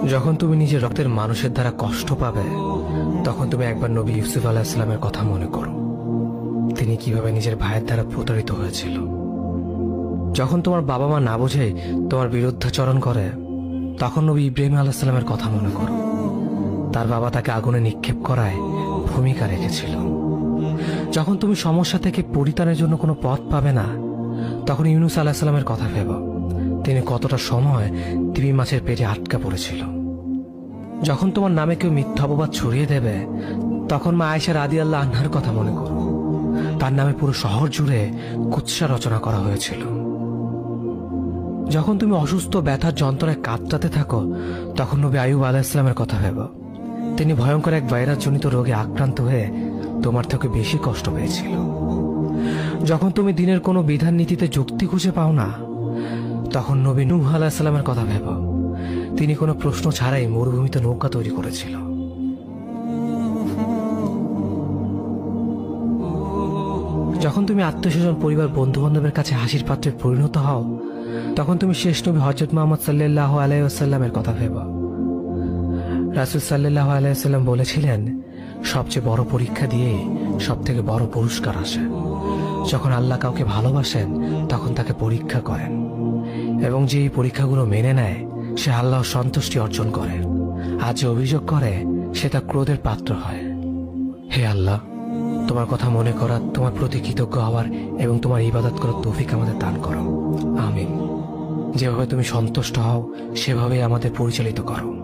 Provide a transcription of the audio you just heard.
যখন তুমি নিজের রক্তের মানুষের দ্বারা কষ্ট পাবে, তখন তুমি একবার নবী ইউসুফ আলাইহিস সালামের কথা মনে করো। তিনি কিভাবে নিজের ভাইয়ের দ্বারা প্রতারিত হয়েছিল। যখন তোমার বাবা মা না বুঝেই তোমার বিরুদ্ধাচরণ করে, তখন নবী ইব্রাহিম আলাইহিস সালামের কথা মনে করো। তার বাবা তাকে আগুনে নিক্ষেপ করায় ভূমিকা রেখেছিল। যখন তুমি সমস্যা থেকে পরিত্রাণের জন্য কোনো পথ পাবে না, তখন ইউনুস আলাইহিস সালামের কথা ভেবো। তিনি কতটা সময় তিমি মাছের পেটে আটকা পড়েছিল। যখন তোমার নামে কেউ মিথ্যা অপবাদ ছড়িয়ে দেবে, তখন মা আয়েশা রাদিয়াল্লাহু আনহার কথা মনে করো। তার নামে পুরো শহর জুড়ে কুৎসা রচনা করা হয়েছিল। যখন তুমি অসুস্থ ব্যথার যন্ত্রণায় কাতরাতে থাকো, তখন নবী আইয়ুব আলাইহিস সালামের কথা ভেবো। তিনি ভয়ঙ্কর এক ভাইরাসজনিত রোগে আক্রান্ত হয়ে তোমার থেকে বেশি কষ্ট পেয়েছিল। যখন তুমি দিনের কোনো বিধান নীতিতে যুক্তি খুঁজে পাও না, তখন নবী নূহ আলাইহিস সালামের কথা ভেবো। তিনি কোনো প্রশ্ন ছাড়াই মরুভূমিতে নৌকা তৈরি করেছিল। যখন তুমি আত্মীয়স্বজন, পরিবার, বন্ধু বান্ধবের কাছে হাসির পাত্রে পরিণত হও, তখন তুমি শেষ নবী হযরত মুহাম্মদ সাল্লাল্লাহু আলাইহি ওয়াসাল্লামের কথা ভেবো। রাসূল সাল্লাল্লাহু আলাইহি ওয়াসাল্লাম বলেছিলেন, সবচেয়ে বড় পরীক্ষা দিয়ে সবথেকে বড় পুরস্কার আসে। যখন আল্লাহ কাউকে ভালোবাসেন, তখন তাকে পরীক্ষা করেন, এবং যে এই পরীক্ষাগুলো মেনে নেয়, সে আল্লাহর সন্তুষ্টি অর্জন করে। আর যে অভিযোগ করে, সে তার ক্রোধের পাত্র হয়। হে আল্লাহ, তোমার কথা মনে করা, তোমার প্রতি কৃতজ্ঞ হওয়ার এবং তোমার ইবাদত করার তৌফিক আমাদের দান করো। আমিন। যেভাবে তুমি সন্তুষ্ট হও, সেভাবেই আমাদের পরিচালিত করো।